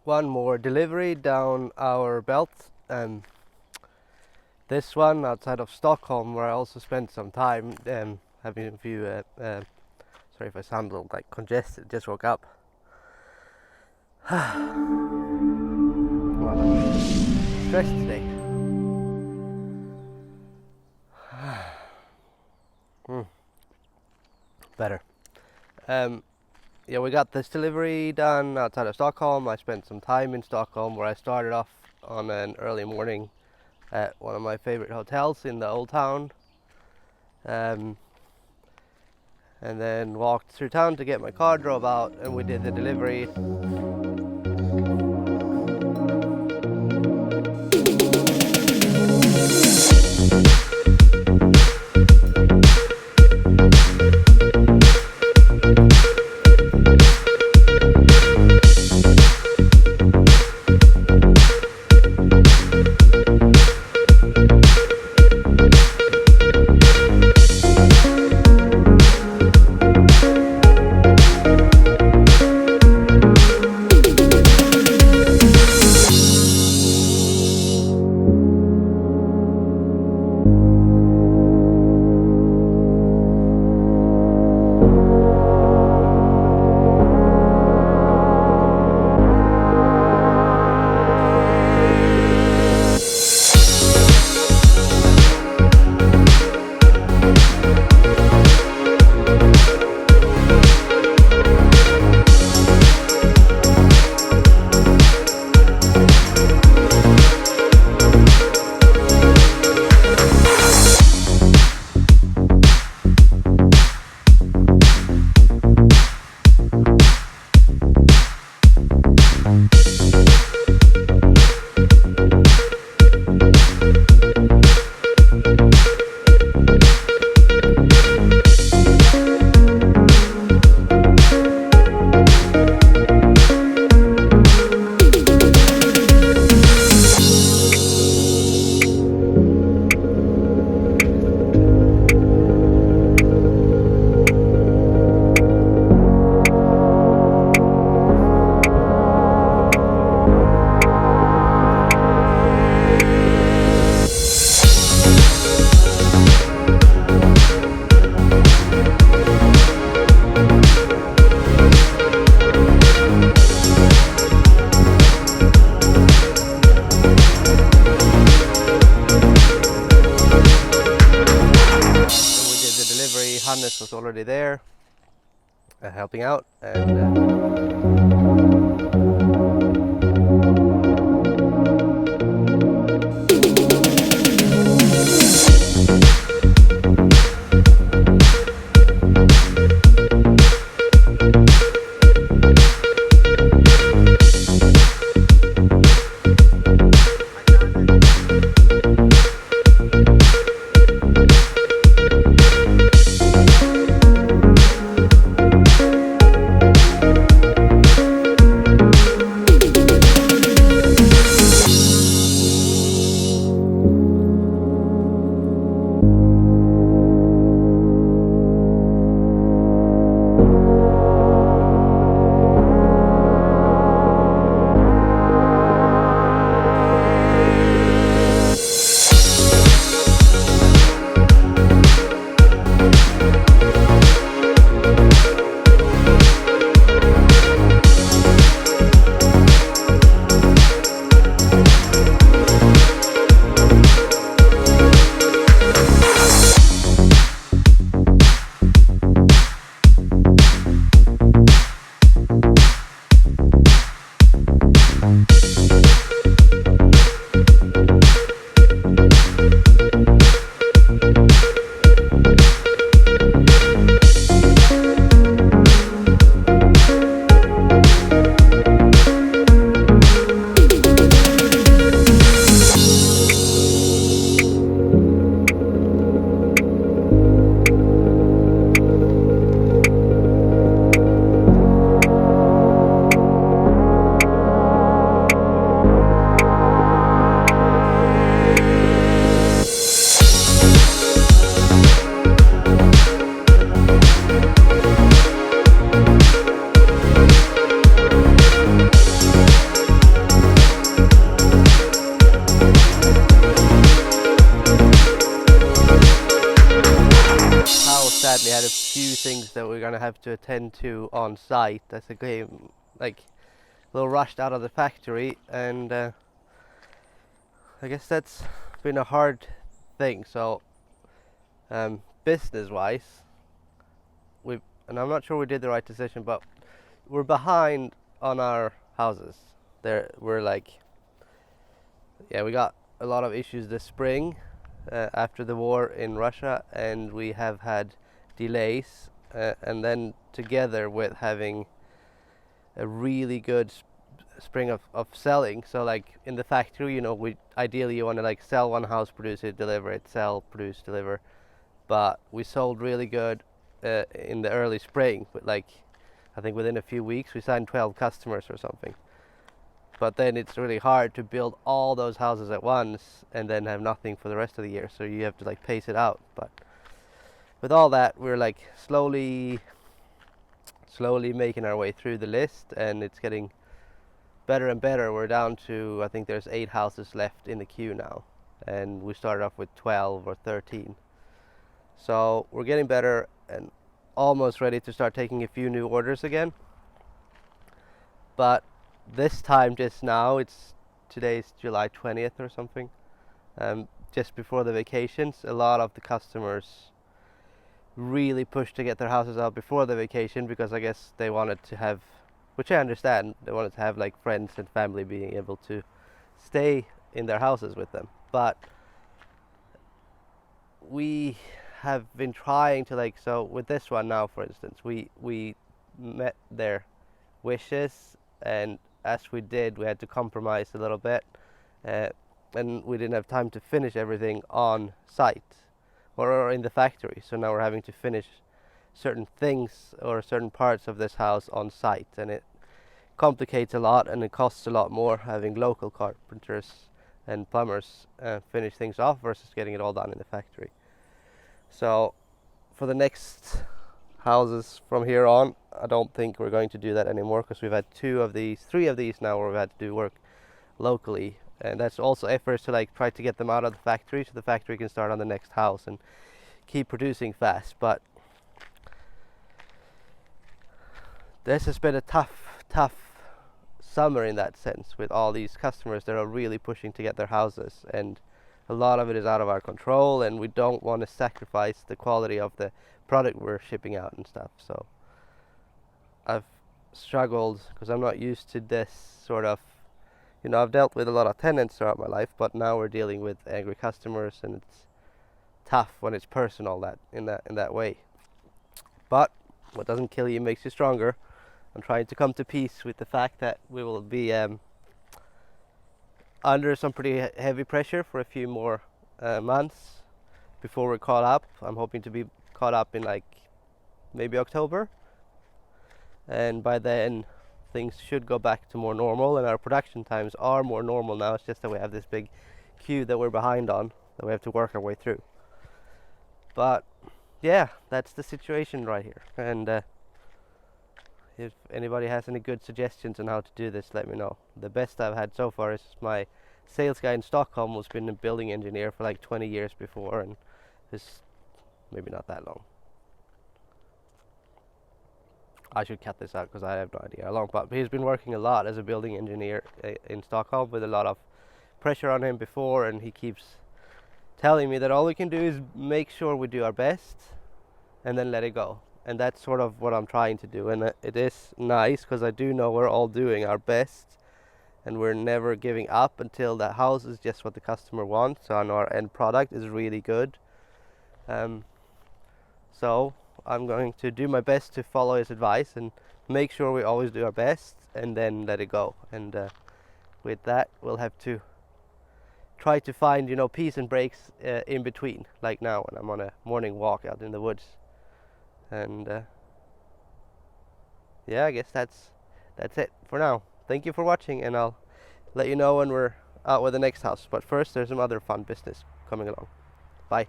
one more delivery down our belt. This one outside of Stockholm, where I also spent some time having a few. Sorry if I sound a little like congested. Just woke up. Well, I'm stressed today. Better. Yeah, we got this delivery done outside of Stockholm. I spent some time in Stockholm, where I started off on an early morning at one of my favorite hotels in the old town, and then walked through town to get my car, drove out, and we did the delivery. Hannes was already there, helping out, and gonna have to attend to on site. That's a game like a little rushed out of the factory, and I guess that's been a hard thing. So business-wise, and I'm not sure we did the right decision, but we're behind on our houses. We're like, yeah, we got a lot of issues this spring after the war in Russia, and we have had delays, and then together with having a really good spring of selling. So like in the factory, we ideally you want to like sell one house, produce it, deliver it, sell, produce, deliver. But we sold really good in the early spring, but like I think within a few weeks we signed 12 customers or something. But then it's really hard to build all those houses at once and then have nothing for the rest of the year. So you have to like pace it out. But with all that, we're like slowly making our way through the list, and it's getting better and better. We're down to, I think there's 8 houses left in the queue now, and we started off with 12 or 13. So we're getting better and almost ready to start taking a few new orders again. But this time, just now, today's July 20th or something, just before the vacations, a lot of the customers really pushed to get their houses out before the vacation, because I guess they wanted to have, which I understand, they wanted to have like friends and family being able to stay in their houses with them. But we have been trying to so with this one now, for instance, we met their wishes, and as we did, we had to compromise a little bit, and we didn't have time to finish everything on site or in the factory. So now we're having to finish certain things or certain parts of this house on site, and it complicates a lot, and it costs a lot more having local carpenters and plumbers finish things off versus getting it all done in the factory. So for the next houses from here on, I don't think we're going to do that anymore, because we've had 3 of these now where we've had to do work locally, and that's also efforts to like try to get them out of the factory so the factory can start on the next house and keep producing fast. But this has been a tough summer in that sense, with all these customers that are really pushing to get their houses, and a lot of it is out of our control, and we don't want to sacrifice the quality of the product we're shipping out and stuff. So I've struggled because I'm not used to this sort of, I've dealt with a lot of tenants throughout my life, but now we're dealing with angry customers, and it's tough when it's personal in that way. But what doesn't kill you makes you stronger. I'm trying to come to peace with the fact that we will be under some pretty heavy pressure for a few more months before we're caught up. I'm hoping to be caught up in like maybe October, and by then things should go back to more normal, and our production times are more normal now. It's just that we have this big queue that we're behind on that we have to work our way through. But yeah, that's the situation right here, and if anybody has any good suggestions on how to do this, let me know. The best I've had so far is my sales guy in Stockholm, who's been a building engineer for like 20 years before, and is maybe not that long. I should cut this out because I have no idea how long, but he's been working a lot as a building engineer in Stockholm with a lot of pressure on him before, and he keeps telling me that all we can do is make sure we do our best and then let it go. And that's sort of what I'm trying to do, and it is nice because I do know we're all doing our best and we're never giving up until the house is just what the customer wants, so I know our end product is really good. So I'm going to do my best to follow his advice and make sure we always do our best and then let it go. And with that, we'll have to try to find peace and breaks in between, like now when I'm on a morning walk out in the woods. And yeah, I guess that's it for now. Thank you for watching, and I'll let you know when we're out with the next house. But first, there's some other fun business coming along. Bye.